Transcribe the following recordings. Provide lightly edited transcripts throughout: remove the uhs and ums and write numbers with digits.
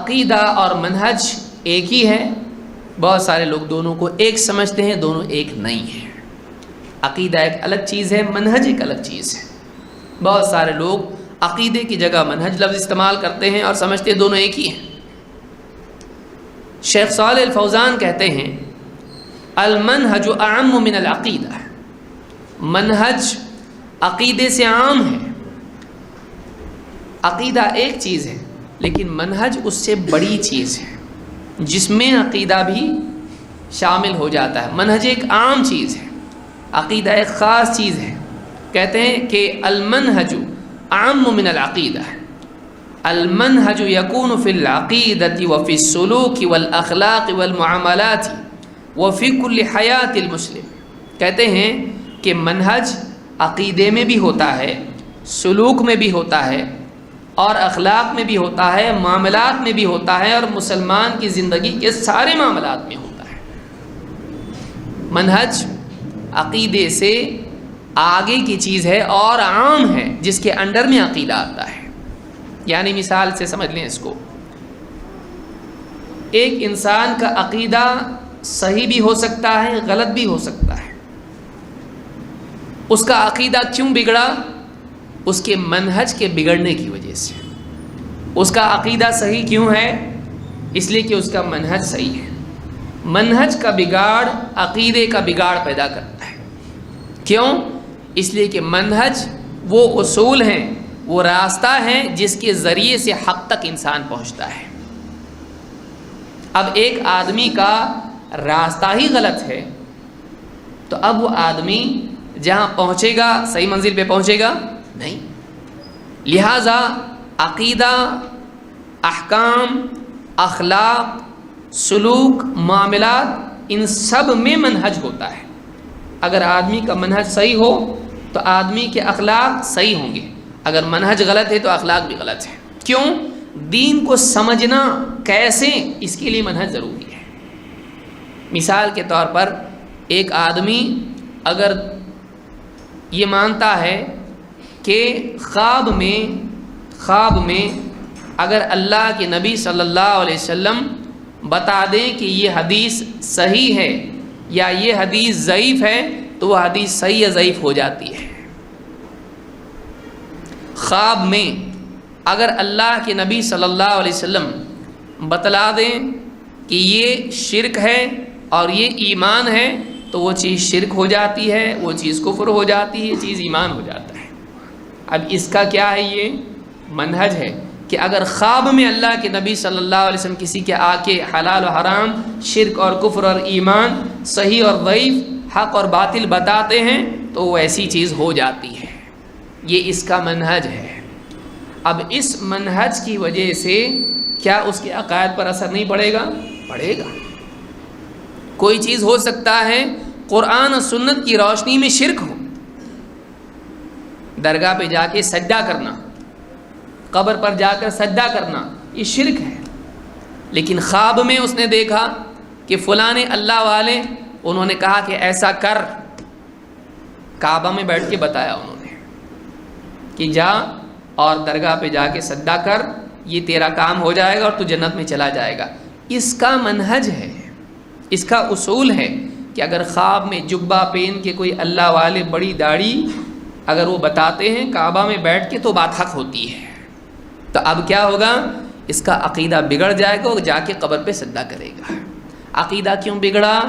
عقیدہ اور منہج ایک ہی ہے. بہت سارے لوگ دونوں کو ایک سمجھتے ہیں، دونوں ایک نہیں ہیں. عقیدہ ایک الگ چیز ہے، منہج ایک الگ چیز ہے. بہت سارے لوگ عقیدے کی جگہ منہج لفظ استعمال کرتے ہیں اور سمجھتے ہیں دونوں ایک ہی ہیں. شیخ صالح الفوزان کہتے ہیں المنہج اعم من العقیدہ، منہج عقیدے سے عام ہے. عقیدہ ایک چیز ہے لیکن منہج اس سے بڑی چیز ہے جس میں عقیدہ بھی شامل ہو جاتا ہے. منہج ایک عام چیز ہے، عقیدہ ایک خاص چیز ہے. کہتے ہیں کہ المنہج اعم من العقیدہ، المنہج یکون فی العقیدۃ وفی السلوک والاخلاق والمعاملات وفی کل حیات المسلم. کہتے ہیں کہ منہج عقیدے میں بھی ہوتا ہے، سلوک میں بھی ہوتا ہے، اور اخلاق میں بھی ہوتا ہے، معاملات میں بھی ہوتا ہے، اور مسلمان کی زندگی کے سارے معاملات میں ہوتا ہے. منہج عقیدے سے آگے کی چیز ہے اور عام ہے جس کے انڈر میں عقیدہ آتا ہے. یعنی مثال سے سمجھ لیں اس کو، ایک انسان کا عقیدہ صحیح بھی ہو سکتا ہے، غلط بھی ہو سکتا ہے. اس کا عقیدہ کیوں بگڑا؟ اس کے منہج کے بگڑنے کی وجہ سے. اس کا عقیدہ صحیح کیوں ہے؟ اس لیے کہ اس کا منہج صحیح ہے. منہج کا بگاڑ عقیدے کا بگاڑ پیدا کرتا ہے. کیوں؟ اس لیے کہ منہج وہ اصول ہیں، وہ راستہ ہے جس کے ذریعے سے حق تک انسان پہنچتا ہے. اب ایک آدمی کا راستہ ہی غلط ہے تو اب وہ آدمی جہاں پہنچے گا صحیح منزل پہ پہنچے گا نہیں. لہذا عقیدہ، احکام، اخلاق، سلوک، معاملات، ان سب میں منہج ہوتا ہے. اگر آدمی کا منہج صحیح ہو تو آدمی کے اخلاق صحیح ہوں گے، اگر منہج غلط ہے تو اخلاق بھی غلط ہے. کیوں؟ دین کو سمجھنا کیسے، اس کے لیے منہج ضروری ہے. مثال کے طور پر ایک آدمی اگر یہ مانتا ہے کہ خواب میں اگر اللہ کے نبی صلی اللہ علیہ وسلم بتا دیں کہ یہ حدیث صحیح ہے یا یہ حدیث ضعیف ہے تو وہ حدیث صحیح یا ضعیف ہو جاتی ہے. خواب میں اگر اللہ کے نبی صلی اللہ علیہ وسلم بتلا دیں کہ یہ شرک ہے اور یہ ایمان ہے تو وہ چیز شرک ہو جاتی ہے، وہ چیز کفر ہو جاتی ہے، یہ چیز ایمان ہو جاتا ہے. اب اس کا کیا ہے؟ یہ منہج ہے کہ اگر خواب میں اللہ کے نبی صلی اللہ علیہ وسلم کسی کے آ کے حلال و حرام، شرک اور کفر اور ایمان، صحیح اور ضعیف، حق اور باطل بتاتے ہیں تو وہ ایسی چیز ہو جاتی ہے. یہ اس کا منہج ہے. اب اس منہج کی وجہ سے کیا اس کے عقائد پر اثر نہیں پڑے گا؟ پڑے گا. کوئی چیز ہو سکتا ہے قرآن و سنت کی روشنی میں شرک ہو، درگاہ پہ جا کے سجدہ کرنا، قبر پر جا کر سجدہ کرنا، یہ شرک ہے. لیکن خواب میں اس نے دیکھا کہ فلاں اللہ والے انہوں نے کہا کہ ایسا کر، کعبہ میں بیٹھ کے بتایا انہوں نے کہ جا اور درگاہ پہ جا کے سجدہ کر، یہ تیرا کام ہو جائے گا اور تو جنت میں چلا جائے گا. اس کا منہج ہے، اس کا اصول ہے کہ اگر خواب میں جبہ پہن کے کوئی اللہ والے بڑی داڑھی اگر وہ بتاتے ہیں کعبہ میں بیٹھ کے تو بات حق ہوتی ہے. تو اب کیا ہوگا؟ اس کا عقیدہ بگڑ جائے گا اور جا کے قبر پہ سجدہ کرے گا. عقیدہ کیوں بگڑا؟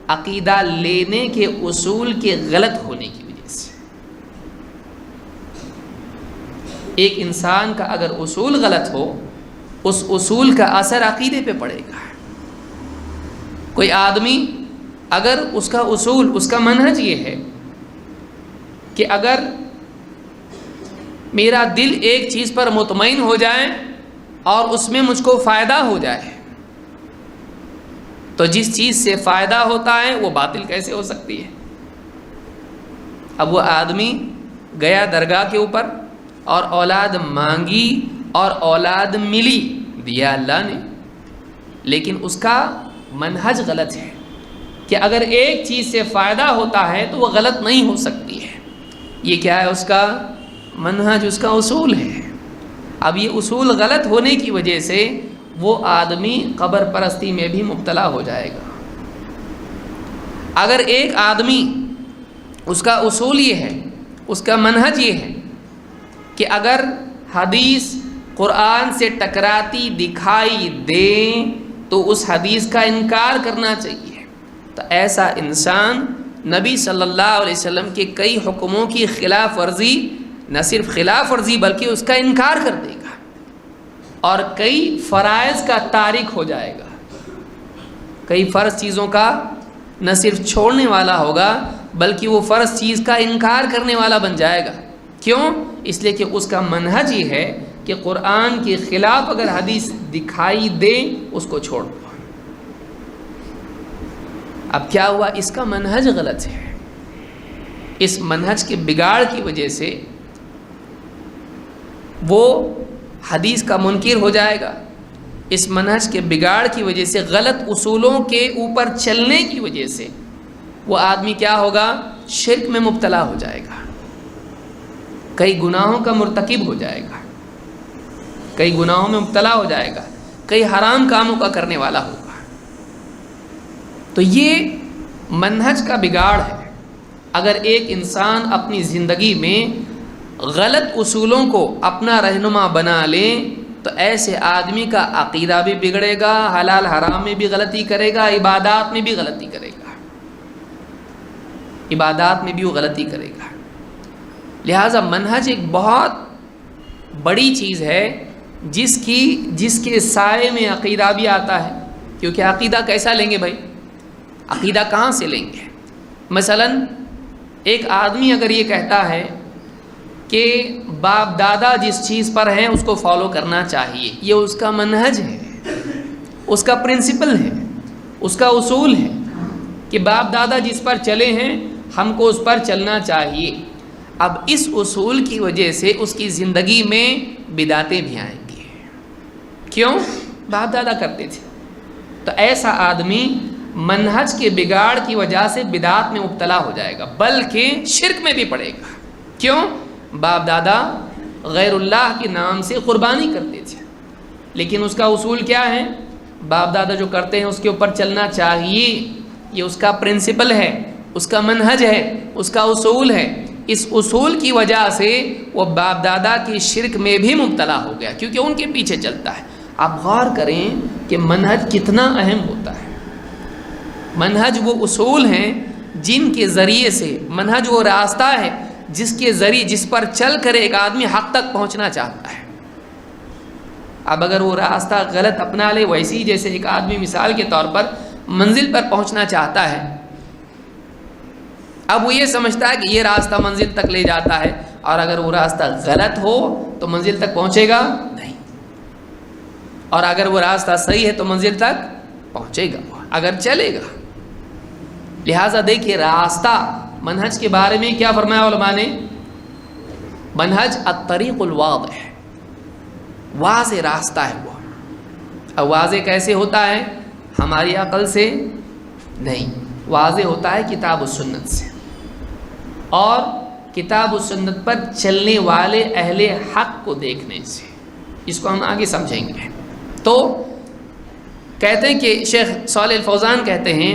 عقیدہ لینے کے اصول کے غلط ہونے کی وجہ سے. ایک انسان کا اگر اصول غلط ہو، اس اصول کا اثر عقیدے پہ پڑے گا. کوئی آدمی اگر اس کا اصول، اس کا منہج یہ ہے کہ اگر میرا دل ایک چیز پر مطمئن ہو جائے اور اس میں مجھ کو فائدہ ہو جائے، تو جس چیز سے فائدہ ہوتا ہے وہ باطل کیسے ہو سکتی ہے؟ اب وہ آدمی گیا درگاہ کے اوپر اور اولاد مانگی اور اولاد ملی، دیا اللہ نے، لیکن اس کا منہج غلط ہے کہ اگر ایک چیز سے فائدہ ہوتا ہے تو وہ غلط نہیں ہو سکتی ہے. یہ کیا ہے؟ اس کا منہج، اس کا اصول ہے. اب یہ اصول غلط ہونے کی وجہ سے وہ آدمی قبر پرستی میں بھی مبتلا ہو جائے گا۔ اگر ایک آدمی، اس کا اصول یہ ہے، اس کا منہج یہ ہے کہ اگر حدیث قرآن سے ٹکراتی دکھائی دے تو اس حدیث کا انکار کرنا چاہیے، تو ایسا انسان نبی صلی اللہ علیہ وسلم کے کئی حکموں کی خلاف ورزی، نہ صرف خلاف ورزی بلکہ اس کا انکار کر دے گا، اور کئی فرائض کا تارک ہو جائے گا، کئی فرض چیزوں کا نہ صرف چھوڑنے والا ہوگا بلکہ وہ فرض چیز کا انکار کرنے والا بن جائے گا۔ کیوں؟ اس لیے کہ اس کا منہج یہ ہے کہ قرآن کے خلاف اگر حدیث دکھائی دے اس کو چھوڑ دو۔ اب کیا ہوا؟ اس کا منہج غلط ہے، اس منہج کے بگاڑ کی وجہ سے وہ حدیث کا منکر ہو جائے گا، اس منہج کے بگاڑ کی وجہ سے، غلط اصولوں کے اوپر چلنے کی وجہ سے وہ آدمی کیا ہوگا؟ شرک میں مبتلا ہو جائے گا، کئی گناہوں کا مرتکب ہو جائے گا، کئی گناہوں میں مبتلا ہو جائے گا، کئی حرام کاموں کا کرنے والا ہوگا۔ تو یہ منہج کا بگاڑ ہے۔ اگر ایک انسان اپنی زندگی میں غلط اصولوں کو اپنا رہنما بنا لے تو ایسے آدمی کا عقیدہ بھی بگڑے گا، حلال حرام میں بھی غلطی کرے گا، عبادات میں بھی غلطی کرے گا، عبادات میں بھی وہ غلطی کرے گا۔ لہٰذا منہج ایک بہت بڑی چیز ہے جس کے سائے میں عقیدہ بھی آتا ہے، کیونکہ عقیدہ کیسا لیں گے بھائی؟ عقیدہ کہاں سے لیں گے؟ مثلا ایک آدمی اگر یہ کہتا ہے کہ باپ دادا جس چیز پر ہیں اس کو فالو کرنا چاہیے، یہ اس کا منہج ہے، اس کا پرنسپل ہے، اس کا اصول ہے کہ باپ دادا جس پر چلے ہیں ہم کو اس پر چلنا چاہیے۔ اب اس اصول کی وجہ سے اس کی زندگی میں بدعتیں بھی آئیں گی۔ کیوں؟ باپ دادا کرتے تھے۔ تو ایسا آدمی منہج کے بگاڑ کی وجہ سے بدعت میں مبتلا ہو جائے گا، بلکہ شرک میں بھی پڑے گا۔ کیوں؟ باپ دادا غیر اللہ کے نام سے قربانی کرتے تھے، لیکن اس کا اصول کیا ہے؟ باپ دادا جو کرتے ہیں اس کے اوپر چلنا چاہیے، یہ اس کا پرنسپل ہے، اس کا منہج ہے، اس کا اصول ہے۔ اس اصول کی وجہ سے وہ باپ دادا کی شرک میں بھی مبتلا ہو گیا، کیونکہ ان کے پیچھے چلتا ہے۔ آپ غور کریں کہ منہج کتنا اہم ہوتا ہے۔ منہج وہ اصول ہیں جن کے ذریعے سے، منہج وہ راستہ ہے جس کے ذریعے، جس پر چل کر ایک آدمی حق تک پہنچنا چاہتا ہے۔ اب اگر وہ راستہ غلط اپنا لے، ویسے ہی جیسے ایک آدمی مثال کے طور پر منزل پر پہنچنا چاہتا ہے، اب وہ یہ سمجھتا ہے کہ یہ راستہ منزل تک لے جاتا ہے، اور اگر وہ راستہ غلط ہو تو منزل تک پہنچے گا نہیں، اور اگر وہ راستہ صحیح ہے تو منزل تک پہنچے گا، اگر چلے گا۔ لہٰذا دیکھیے راستہ، منہج کے بارے میں کیا فرمایا علماء نے؟ منہج الطریق الواضح، واضح راستہ ہے وہ۔ اب واضح کیسے ہوتا ہے؟ ہماری عقل سے نہیں، واضح ہوتا ہے کتاب و سنت سے، اور کتاب و سنت پر چلنے والے اہل حق کو دیکھنے سے۔ اس کو ہم آگے سمجھیں گے۔ تو کہتے ہیں کہ شیخ صالح الفوزان کہتے ہیں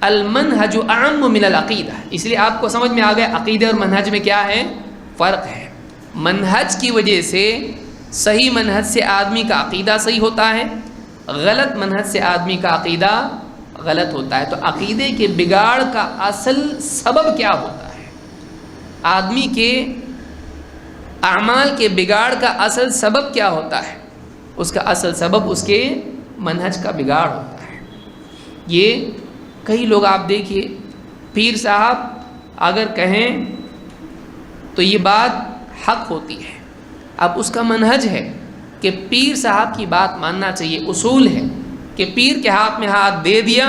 المنہج اعم من العقیدہ، اس لیے آپ کو سمجھ میں آ گیا عقیدہ اور منہج میں کیا ہے، فرق ہے۔ منہج کی وجہ سے، صحیح منہج سے آدمی کا عقیدہ صحیح ہوتا ہے، غلط منہج سے آدمی کا عقیدہ غلط ہوتا ہے۔ تو عقیدے کے بگاڑ کا اصل سبب کیا ہوتا ہے؟ آدمی کے اعمال کے بگاڑ کا اصل سبب کیا ہوتا ہے؟ اس کا اصل سبب اس کے منہج کا بگاڑ ہوتا ہے۔ یہ کئی لوگ آپ دیکھیے، پیر صاحب اگر کہیں تو یہ بات حق ہوتی ہے، اب اس کا منہج ہے کہ پیر صاحب کی بات ماننا چاہیے، اصول ہے کہ پیر کے ہاتھ میں ہاتھ دے دیا،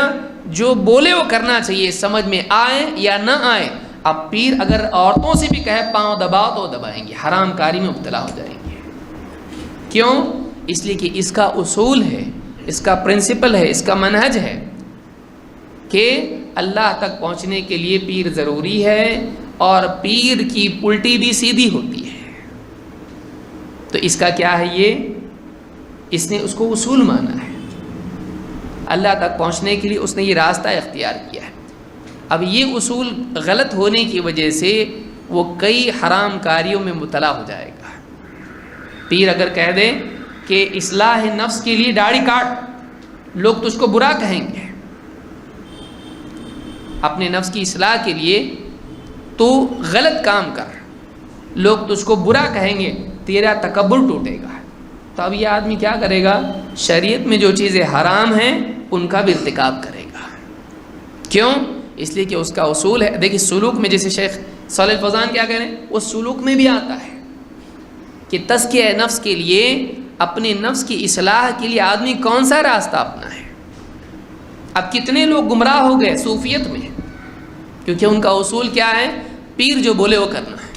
جو بولے وہ کرنا چاہیے، سمجھ میں آئے یا نہ آئے۔ اب پیر اگر عورتوں سے بھی کہے پاؤں دباؤ تو دبائیں گے، حرام کاری میں مبتلا ہو جائیں گے۔ کیوں؟ اس لیے کہ اس کا اصول ہے، اس کا پرنسپل ہے، اس کا منہج ہے کہ اللہ تک پہنچنے کے لیے پیر ضروری ہے، اور پیر کی الٹی بھی سیدھی ہوتی ہے۔ تو اس کا کیا ہے؟ یہ اس نے اس کو اصول مانا ہے، اللہ تک پہنچنے کے لیے اس نے یہ راستہ اختیار کیا ہے۔ اب یہ اصول غلط ہونے کی وجہ سے وہ کئی حرام کاریوں میں مبتلا ہو جائے گا۔ پیر اگر کہہ دے کہ اصلاح نفس کے لیے داڑھی کاٹ، لوگ تجھ کو برا کہیں گے۔ اپنے نفس کی اصلاح کے لیے تو غلط کام کر، لوگ تجھ کو برا کہیں گے، تیرا تکبر ٹوٹے گا۔ تو اب یہ آدمی کیا کرے گا؟ شریعت میں جو چیزیں حرام ہیں ان کا بھی ارتکاب کرے گا۔ کیوں؟ اس لیے کہ اس کا اصول ہے۔ دیکھیے سلوک میں جیسے شیخ صالح الفوزان کیا کہہ رہے ہیں، وہ سلوک میں بھی آتا ہے کہ تزکیہ نفس کے لیے، اپنے نفس کی اصلاح کے لیے آدمی کون سا راستہ اپنا ہے۔ اب کتنے لوگ گمراہ ہو گئے صوفیت میں، کیونکہ ان کا اصول کیا ہے؟ پیر جو بولے وہ کرنا ہے،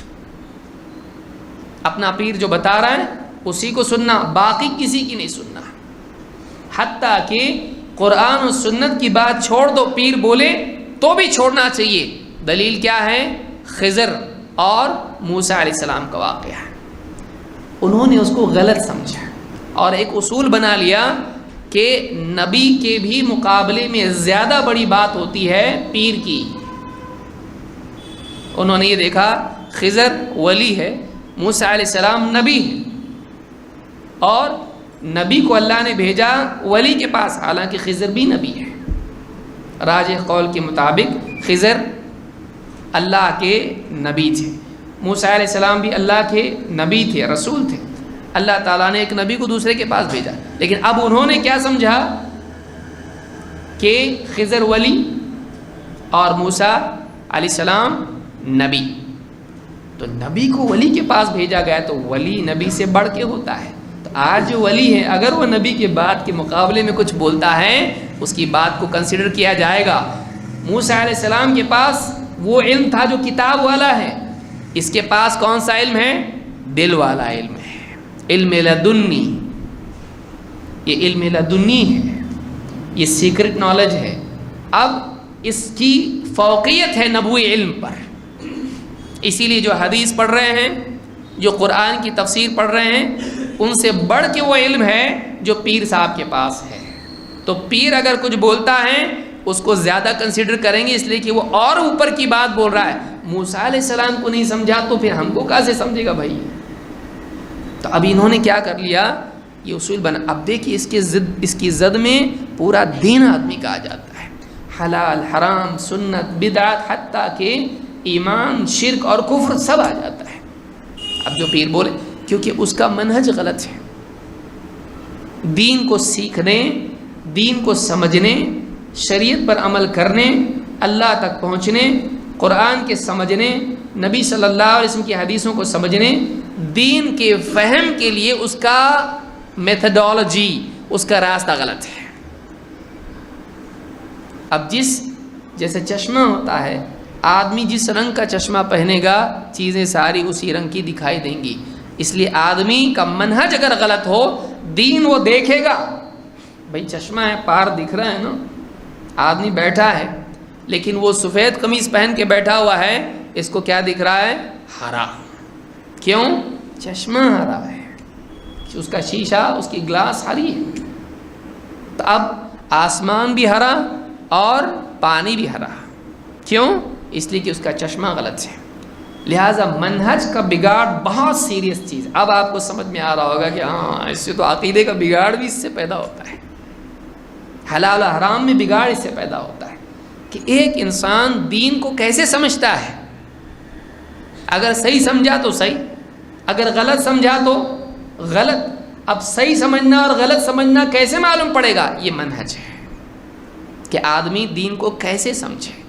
اپنا پیر جو بتا رہا ہے اسی کو سننا، باقی کسی کی نہیں سننا۔ حتیٰ کہ قرآن و سنت کی بات چھوڑ دو، پیر بولے تو بھی چھوڑنا چاہیے۔ دلیل کیا ہے؟ خضر اور موسیٰ علیہ السلام کا واقعہ ہے۔ انہوں نے اس کو غلط سمجھا اور ایک اصول بنا لیا کہ نبی کے بھی مقابلے میں زیادہ بڑی بات ہوتی ہے پیر کی۔ انہوں نے یہ دیکھا خضر ولی ہے، موسیٰ علیہ السلام نبی ہے، اور نبی کو اللہ نے بھیجا ولی کے پاس، حالانکہ خضر بھی نبی ہے۔ راجح قول کے مطابق خضر اللہ کے نبی تھے، موسیٰ علیہ السلام بھی اللہ کے نبی تھے، رسول تھے۔ اللہ تعالیٰ نے ایک نبی کو دوسرے کے پاس بھیجا، لیکن اب انہوں نے کیا سمجھا کہ خضر ولی اور موسیٰ علیہ السلام نبی، تو نبی کو ولی کے پاس بھیجا گیا، تو ولی نبی سے بڑھ کے ہوتا ہے۔ تو آج جو ولی ہے اگر وہ نبی کے بات کے مقابلے میں کچھ بولتا ہے اس کی بات کو کنسیڈر کیا جائے گا۔ موسیٰ علیہ السلام کے پاس وہ علم تھا جو کتاب والا ہے، اس کے پاس کون سا علم ہے؟ دل والا علم ہے، علم لدنی۔ یہ علم لدنی ہے، یہ سیکرٹ نالج ہے۔ اب اس کی فوقیت ہے نبوی علم پر، اسی لیے جو حدیث پڑھ رہے ہیں، جو قرآن کی تفسیر پڑھ رہے ہیں، ان سے بڑھ کے وہ علم ہے جو پیر صاحب کے پاس ہے۔ تو پیر اگر کچھ بولتا ہے اس کو زیادہ کنسیڈر کریں گے، اس لیے کہ وہ اور اوپر کی بات بول رہا ہے۔ موسیٰ علیہ السلام کو نہیں سمجھا تو پھر ہم کو کیسے سمجھے گا بھائی؟ تو اب انہوں نے کیا کر لیا، یہ اصول بنا۔ اب دیکھیے اس کی زد میں پورا دین آدمی کا آ جاتا ہے، حلال حرام سنت بدعت، حتیٰ کہ ایمان شرک اور کفر سب آ جاتا ہے۔ اب جو پیر بولے، کیونکہ اس کا منہج غلط ہے۔ دین کو سیکھنے، دین کو سمجھنے، شریعت پر عمل کرنے، اللہ تک پہنچنے، قرآن کے سمجھنے، نبی صلی اللہ علیہ وسلم کی حدیثوں کو سمجھنے، دین کے فہم کے لیے اس کا میتھڈالوجی، اس کا راستہ غلط ہے۔ اب جیسے چشمہ ہوتا ہے، آدمی جس رنگ کا چشمہ پہنے گا چیزیں ساری اسی رنگ کی دکھائی دیں گی۔ اس لیے آدمی کا منہج اگر غلط ہو، دین وہ دیکھے گا۔ بھائی چشمہ ہے، پار دکھ رہا ہے نا، آدمی بیٹھا ہے لیکن وہ سفید قمیض پہن کے بیٹھا ہوا ہے، اس کو کیا دکھ رہا ہے؟ ہرا۔ کیوں؟ چشمہ ہرا ہے، اس کا شیشہ، اس کی گلاس ہری ہے۔ تو اب آسمان بھی ہرا اور پانی بھی ہرا، کیوں؟ اس لیے کہ اس کا چشمہ غلط ہے۔ لہٰذا منہج کا بگاڑ بہت سیریس چیز۔ اب آپ کو سمجھ میں آ رہا ہوگا کہ ہاں اس سے تو عقیدے کا بگاڑ بھی اس سے پیدا ہوتا ہے، حلال و حرام میں بگاڑ اس سے پیدا ہوتا ہے کہ ایک انسان دین کو کیسے سمجھتا ہے۔ اگر صحیح سمجھا تو صحیح، اگر غلط سمجھا تو غلط۔ اب صحیح سمجھنا اور غلط سمجھنا کیسے معلوم پڑے گا؟ یہ منہج ہے کہ آدمی دین کو کیسے سمجھے،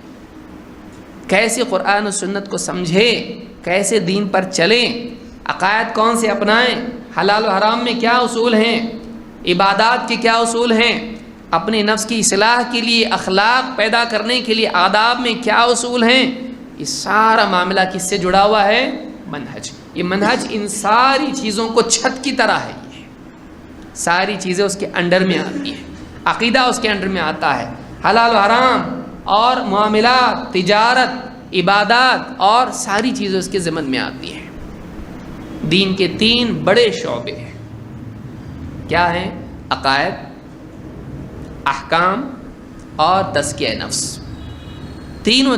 کیسے قرآن و سنت کو سمجھے، کیسے دین پر چلیں، عقائد کون سے اپنائیں، حلال و حرام میں کیا اصول ہیں، عبادات کے کیا اصول ہیں، اپنے نفس کی اصلاح کے لیے، اخلاق پیدا کرنے کے لیے آداب میں کیا اصول ہیں۔ یہ سارا معاملہ کس سے جڑا ہوا ہے؟ منہج۔ یہ منہج ان ساری چیزوں کو چھت کی طرح ہے، یہ ساری چیزیں اس کے انڈر میں آتی ہیں، عقیدہ اس کے انڈر میں آتا ہے، حلال و حرام اور معاملات، تجارت، عبادات اور ساری چیزیں اس کے ضمن میں آتی ہیں۔ دین کے 3 بڑے شعبے ہیں۔ کیا ہیں؟ عقائد، احکام اور تزکیہ نفس. تینوں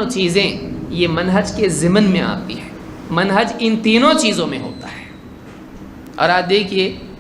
چیزیں یہ منہج کے ضمن میں آتی ہیں. منہج ان تینوں چیزوں میں ہوتا ہے. اور آج دیکھیے